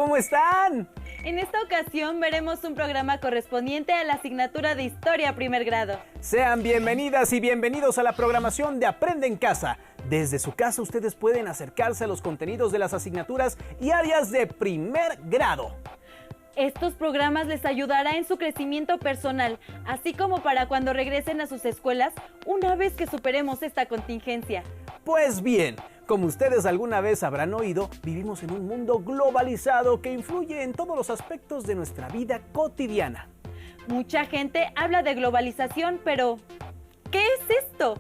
¿Cómo están? En esta ocasión veremos un programa correspondiente a la asignatura de Historia Primer Grado. Sean bienvenidas y bienvenidos a la programación de Aprende en Casa. Desde su casa ustedes pueden acercarse a los contenidos de las asignaturas y áreas de primer grado. Estos programas les ayudará en su crecimiento personal, así como para cuando regresen a sus escuelas una vez que superemos esta contingencia. Pues bien, como ustedes alguna vez habrán oído, vivimos en un mundo globalizado que influye en todos los aspectos de nuestra vida cotidiana. Mucha gente habla de globalización, pero ¿qué es esto?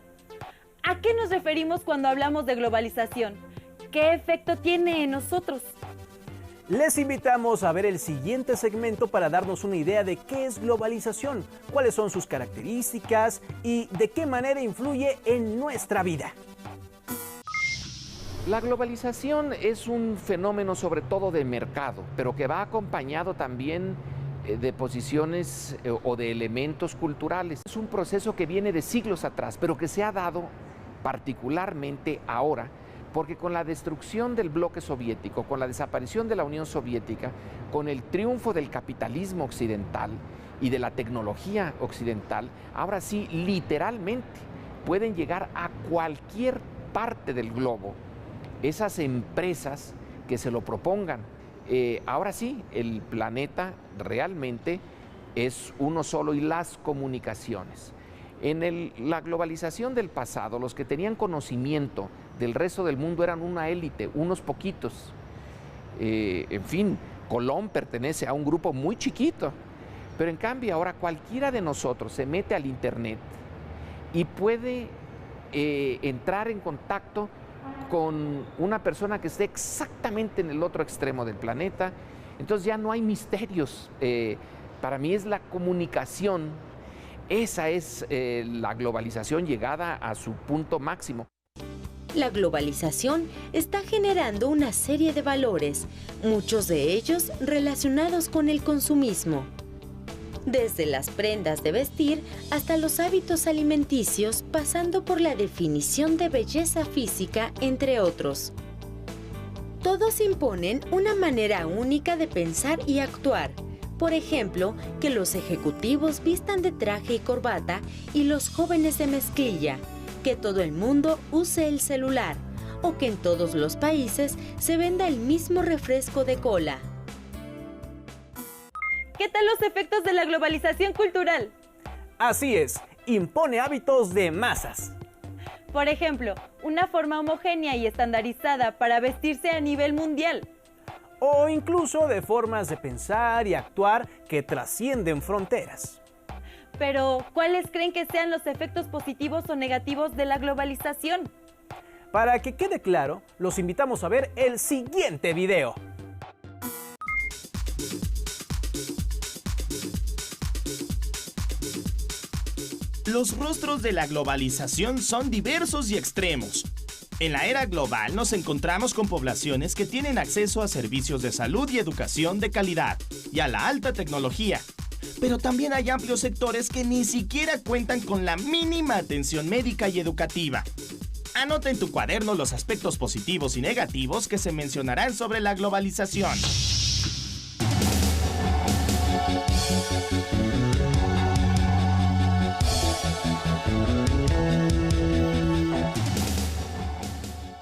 ¿A qué nos referimos cuando hablamos de globalización? ¿Qué efecto tiene en nosotros? Les invitamos a ver el siguiente segmento para darnos una idea de qué es globalización, cuáles son sus características y de qué manera influye en nuestra vida. La globalización es un fenómeno sobre todo de mercado, pero que va acompañado también de posiciones o de elementos culturales. Es un proceso que viene de siglos atrás, pero que se ha dado particularmente ahora, porque con la destrucción del bloque soviético, con la desaparición de la Unión Soviética, con el triunfo del capitalismo occidental y de la tecnología occidental, ahora sí, literalmente, pueden llegar a cualquier parte del globo esas empresas que se lo propongan. Ahora sí, el planeta realmente es uno solo y las comunicaciones. En la globalización del pasado, los que tenían conocimiento del resto del mundo eran una élite, unos poquitos. En fin, Colón pertenece a un grupo muy chiquito, pero en cambio ahora cualquiera de nosotros se mete al internet y puede entrar en contacto con una persona que esté exactamente en el otro extremo del planeta. Entonces ya no hay misterios. Para mí es la comunicación. Esa es la globalización llegada a su punto máximo. La globalización está generando una serie de valores, muchos de ellos relacionados con el consumismo. Desde las prendas de vestir hasta los hábitos alimenticios, pasando por la definición de belleza física, entre otros. Todos imponen una manera única de pensar y actuar. Por ejemplo, que los ejecutivos vistan de traje y corbata y los jóvenes de mezclilla, que todo el mundo use el celular, o que en todos los países se venda el mismo refresco de cola. ¿Qué tal los efectos de la globalización cultural? Así es, impone hábitos de masas. Por ejemplo, una forma homogénea y estandarizada para vestirse a nivel mundial. O incluso de formas de pensar y actuar que trascienden fronteras. Pero, ¿cuáles creen que sean los efectos positivos o negativos de la globalización? Para que quede claro, los invitamos a ver el siguiente video. Los rostros de la globalización son diversos y extremos. En la era global nos encontramos con poblaciones que tienen acceso a servicios de salud y educación de calidad y a la alta tecnología. Pero también hay amplios sectores que ni siquiera cuentan con la mínima atención médica y educativa. Anota en tu cuaderno los aspectos positivos y negativos que se mencionarán sobre la globalización.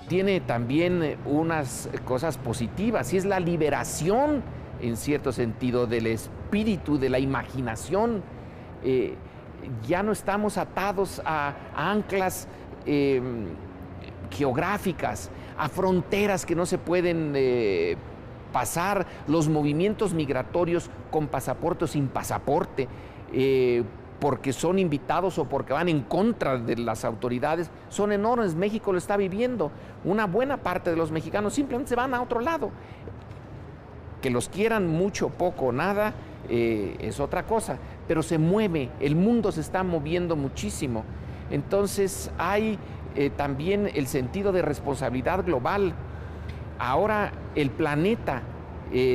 Tiene también unas cosas positivas, y es la liberación, en cierto sentido, del espíritu, de la imaginación. Ya no estamos atados a anclas geográficas, a fronteras que no se pueden pasar, los movimientos migratorios con pasaporte o sin pasaporte, porque son invitados o porque van en contra de las autoridades, son enormes. México lo está viviendo. Una buena parte de los mexicanos simplemente se van a otro lado. Que los quieran mucho, poco, nada, es otra cosa, pero se mueve, el mundo se está moviendo muchísimo. Entonces hay también el sentido de responsabilidad global. Ahora el planeta,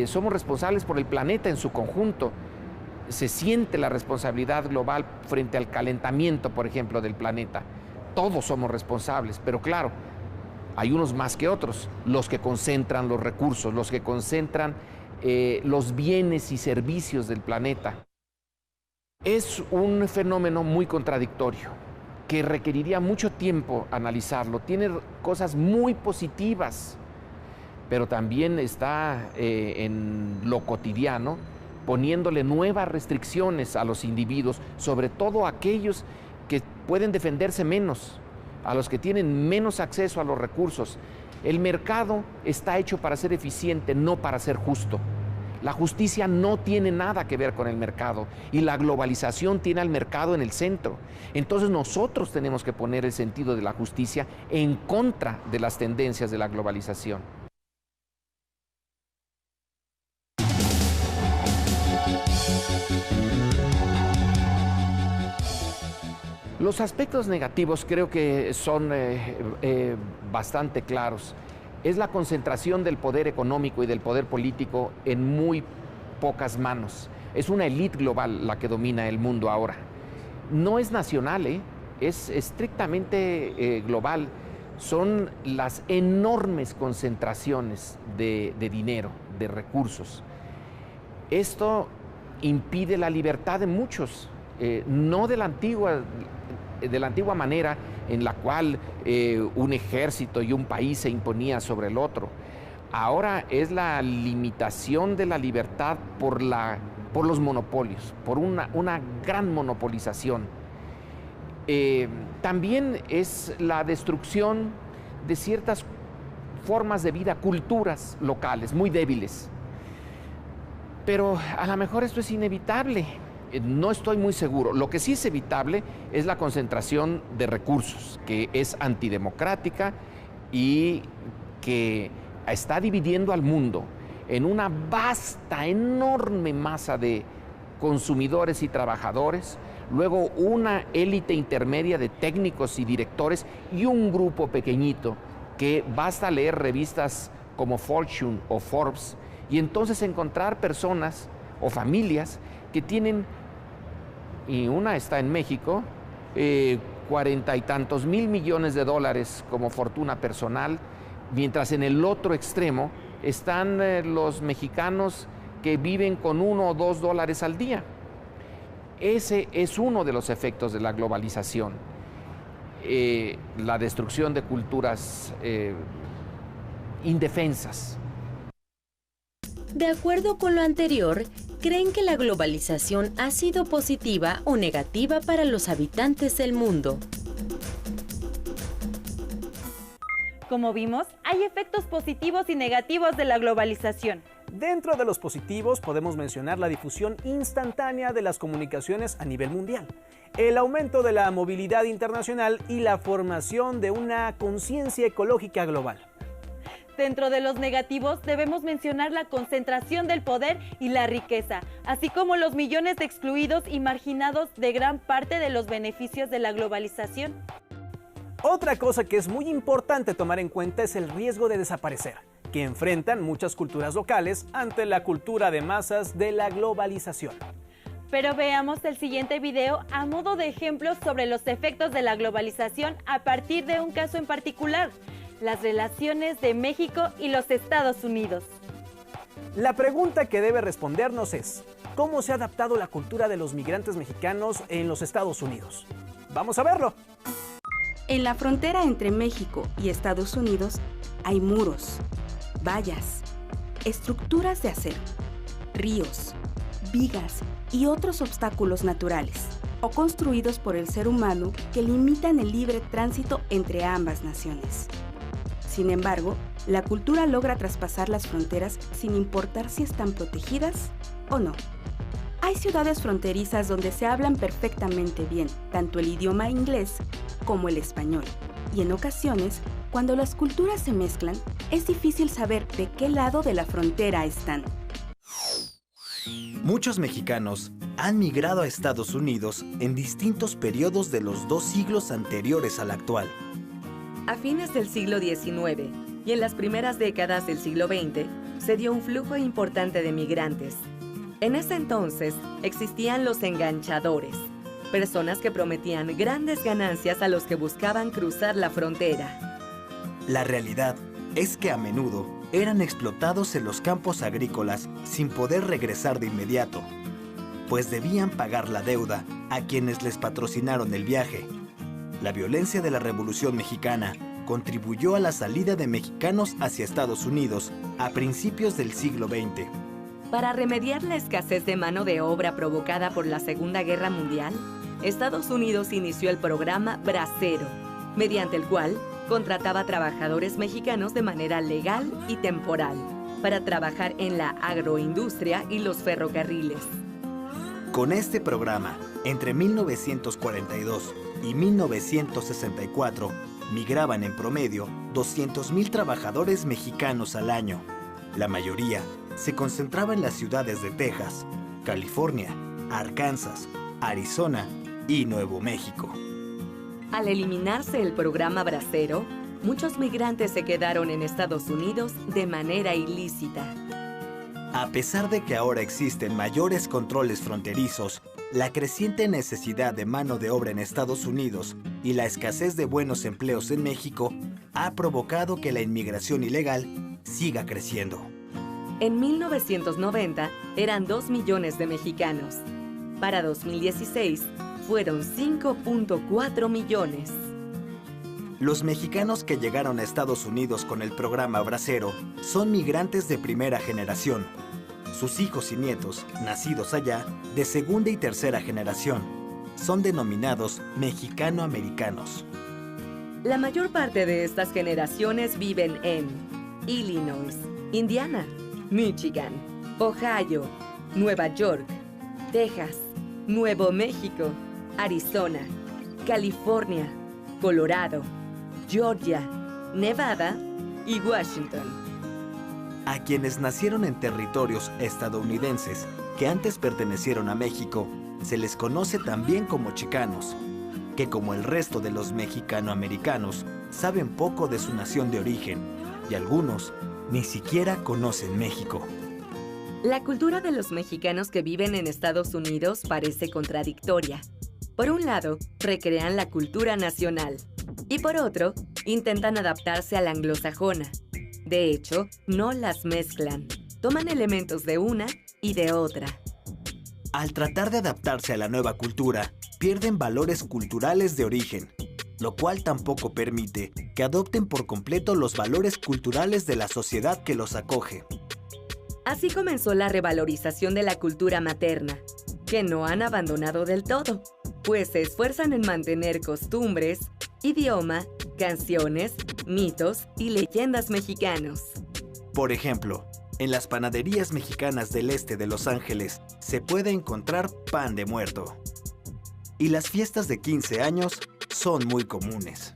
somos responsables por el planeta en su conjunto. Se siente la responsabilidad global frente al calentamiento, por ejemplo, del planeta. Todos somos responsables, pero claro, hay unos más que otros, los que concentran los recursos, los que concentran los bienes y servicios del planeta. Es un fenómeno muy contradictorio, que requeriría mucho tiempo analizarlo. Tiene cosas muy positivas, pero también está en lo cotidiano, poniéndole nuevas restricciones a los individuos, sobre todo a aquellos que pueden defenderse menos, a los que tienen menos acceso a los recursos. El mercado está hecho para ser eficiente, no para ser justo. La justicia no tiene nada que ver con el mercado y la globalización tiene al mercado en el centro. Entonces nosotros tenemos que poner el sentido de la justicia en contra de las tendencias de la globalización. Los aspectos negativos creo que son bastante claros. Es la concentración del poder económico y del poder político en muy pocas manos. Es una élite global la que domina el mundo ahora. No es nacional, es estrictamente global. Son las enormes concentraciones de dinero, de recursos. Esto impide la libertad de muchos, no de la antigua manera en la cual un ejército y un país se imponía sobre el otro. Ahora es la limitación de la libertad por los monopolios, por una gran monopolización. También es la destrucción de ciertas formas de vida, culturas locales muy débiles. Pero a lo mejor esto es inevitable. No estoy muy seguro. Lo que sí es evitable es la concentración de recursos, que es antidemocrática y que está dividiendo al mundo en una vasta, enorme masa de consumidores y trabajadores, luego una élite intermedia de técnicos y directores y un grupo pequeñito que basta leer revistas como Fortune o Forbes y entonces encontrar personas o familias que tienen, y una está en México, 40 y tantos mil millones de dólares como fortuna personal, mientras en el otro extremo están los mexicanos que viven con $1 o $2 al día. Ese es uno de los efectos de la globalización, la destrucción de culturas indefensas. De acuerdo con lo anterior, ¿creen que la globalización ha sido positiva o negativa para los habitantes del mundo? Como vimos, hay efectos positivos y negativos de la globalización. Dentro de los positivos podemos mencionar la difusión instantánea de las comunicaciones a nivel mundial, el aumento de la movilidad internacional y la formación de una conciencia ecológica global. Dentro de los negativos debemos mencionar la concentración del poder y la riqueza, así como los millones de excluidos y marginados de gran parte de los beneficios de la globalización. Otra cosa que es muy importante tomar en cuenta es el riesgo de desaparecer, que enfrentan muchas culturas locales ante la cultura de masas de la globalización. Pero veamos el siguiente video a modo de ejemplo sobre los efectos de la globalización a partir de un caso en particular: las relaciones de México y los Estados Unidos. La pregunta que debe respondernos es: ¿cómo se ha adaptado la cultura de los migrantes mexicanos en los Estados Unidos? ¡Vamos a verlo! En la frontera entre México y Estados Unidos hay muros, vallas, estructuras de acero, ríos, vigas y otros obstáculos naturales o construidos por el ser humano que limitan el libre tránsito entre ambas naciones. Sin embargo, la cultura logra traspasar las fronteras sin importar si están protegidas o no. Hay ciudades fronterizas donde se hablan perfectamente bien tanto el idioma inglés como el español, y en ocasiones, cuando las culturas se mezclan, es difícil saber de qué lado de la frontera están. Muchos mexicanos han migrado a Estados Unidos en distintos periodos de los 2 siglos anteriores al actual. A fines del siglo XIX y en las primeras décadas del siglo XX, se dio un flujo importante de migrantes. En ese entonces existían los enganchadores, personas que prometían grandes ganancias a los que buscaban cruzar la frontera. La realidad es que a menudo eran explotados en los campos agrícolas sin poder regresar de inmediato, pues debían pagar la deuda a quienes les patrocinaron el viaje. La violencia de la Revolución Mexicana contribuyó a la salida de mexicanos hacia Estados Unidos a principios del siglo XX. Para remediar la escasez de mano de obra provocada por la Segunda Guerra Mundial, Estados Unidos inició el programa Bracero, mediante el cual contrataba trabajadores mexicanos de manera legal y temporal para trabajar en la agroindustria y los ferrocarriles. Con este programa, entre 1942 y 1964, migraban en promedio 200,000 trabajadores mexicanos al año. La mayoría se concentraba en las ciudades de Texas, California, Arkansas, Arizona y Nuevo México. Al eliminarse el programa Bracero, muchos migrantes se quedaron en Estados Unidos de manera ilícita. A pesar de que ahora existen mayores controles fronterizos, la creciente necesidad de mano de obra en Estados Unidos y la escasez de buenos empleos en México ha provocado que la inmigración ilegal siga creciendo. En 1990 eran 2 millones de mexicanos. Para 2016 fueron 5.4 millones. Los mexicanos que llegaron a Estados Unidos con el programa Bracero son migrantes de primera generación. Sus hijos y nietos, nacidos allá, de segunda y tercera generación, son denominados mexicano-americanos. La mayor parte de estas generaciones viven en Illinois, Indiana, Michigan, Ohio, Nueva York, Texas, Nuevo México, Arizona, California, Colorado, Georgia, Nevada y Washington. A quienes nacieron en territorios estadounidenses que antes pertenecieron a México, se les conoce también como chicanos, que como el resto de los mexicano-americanos, saben poco de su nación de origen y algunos ni siquiera conocen México. La cultura de los mexicanos que viven en Estados Unidos parece contradictoria. Por un lado, recrean la cultura nacional y por otro, intentan adaptarse a la anglosajona. De hecho, no las mezclan. Toman elementos de una y de otra. Al tratar de adaptarse a la nueva cultura, pierden valores culturales de origen, lo cual tampoco permite que adopten por completo los valores culturales de la sociedad que los acoge. Así comenzó la revalorización de la cultura materna, que no han abandonado del todo, pues se esfuerzan en mantener costumbres, idioma, canciones, mitos y leyendas mexicanos. Por ejemplo, en las panaderías mexicanas del este de Los Ángeles se puede encontrar pan de muerto. Y las fiestas de 15 años son muy comunes.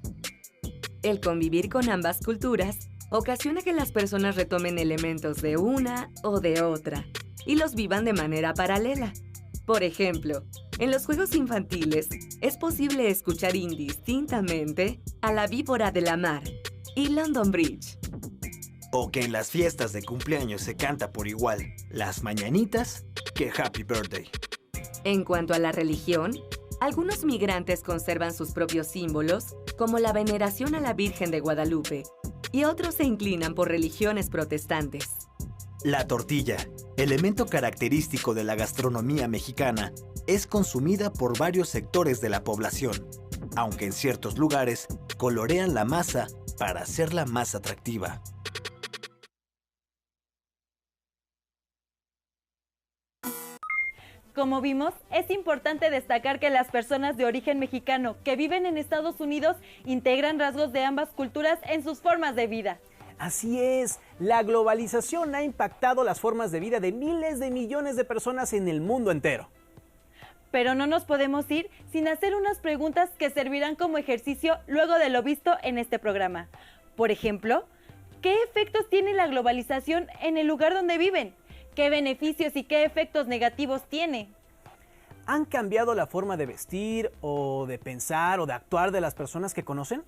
El convivir con ambas culturas ocasiona que las personas retomen elementos de una o de otra y los vivan de manera paralela. Por ejemplo, en los juegos infantiles es posible escuchar indistintamente a la víbora de la mar y London Bridge. O que en las fiestas de cumpleaños se canta por igual las mañanitas que Happy Birthday. En cuanto a la religión, algunos migrantes conservan sus propios símbolos, como la veneración a la Virgen de Guadalupe, y otros se inclinan por religiones protestantes. La tortilla, elemento característico de la gastronomía mexicana, es consumida por varios sectores de la población, aunque en ciertos lugares colorean la masa para hacerla más atractiva. Como vimos, es importante destacar que las personas de origen mexicano que viven en Estados Unidos integran rasgos de ambas culturas en sus formas de vida. Así es, la globalización ha impactado las formas de vida de miles de millones de personas en el mundo entero. Pero no nos podemos ir sin hacer unas preguntas que servirán como ejercicio luego de lo visto en este programa. Por ejemplo, ¿qué efectos tiene la globalización en el lugar donde viven? ¿Qué beneficios y qué efectos negativos tiene? ¿Han cambiado la forma de vestir o de pensar o de actuar de las personas que conocen?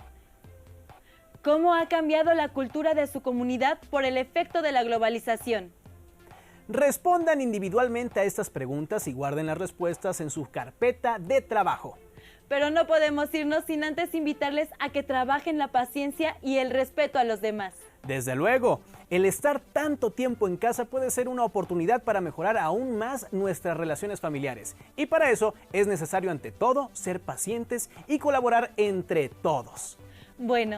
¿Cómo ha cambiado la cultura de su comunidad por el efecto de la globalización? Respondan individualmente a estas preguntas y guarden las respuestas en su carpeta de trabajo. Pero no podemos irnos sin antes invitarles a que trabajen la paciencia y el respeto a los demás. Desde luego, el estar tanto tiempo en casa puede ser una oportunidad para mejorar aún más nuestras relaciones familiares. Y para eso es necesario ante todo ser pacientes y colaborar entre todos. Bueno,